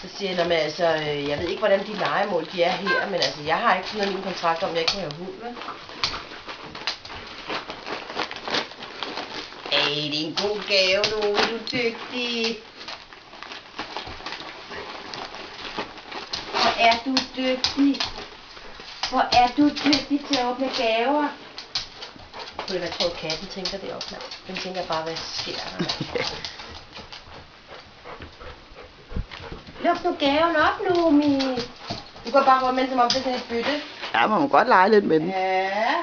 Så siger jeg, men altså, jeg ved ikke, hvordan de lejemål de er her, men altså, jeg har ikke sådan en kontrakt om, at jeg ikke kan have hund, vel? Det er en god gave, du er dygtig. Hvor er du dygtig. Hvor er du dygtig til at åbne gaver. Hvad tror du, katten tænker deroppe, mand? Den tænker bare, hvad sker der? Luk nu gaven op, Lumi. Du kan bare rundt med, som om det er sådan et bytte. Ja, man må godt lege lidt med den. Ja.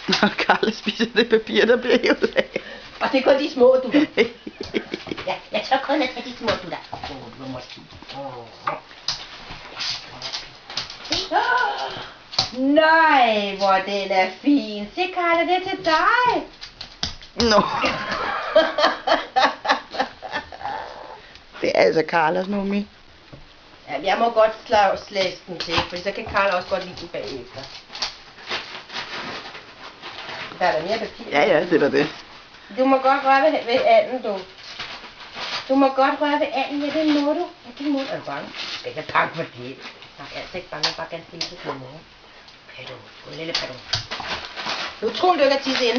Nå, Karla spiser det papir, der bliver hævet af. Og det er kun de små, du. Ja, jeg tør kun at tage de små, du der. Nej, hvor den er fin. Se, Karla, det er til dig. Nå. Det er altså Karlas nummi. Ja, jeg må godt slæse den til, for så kan Karla også godt lide den bagefter. Der er der mere papir. Ja, det er da det. Du må godt røre ved anden, du. Du må godt røre ved anden, ja, det må du. Ja, det må du. Er du bange? Jeg er ikke bange for det. Jeg er altså ikke bange, bare ganske lille til morgen. Pædon. Lille pædon. Nu tror du ikke at tisse ind.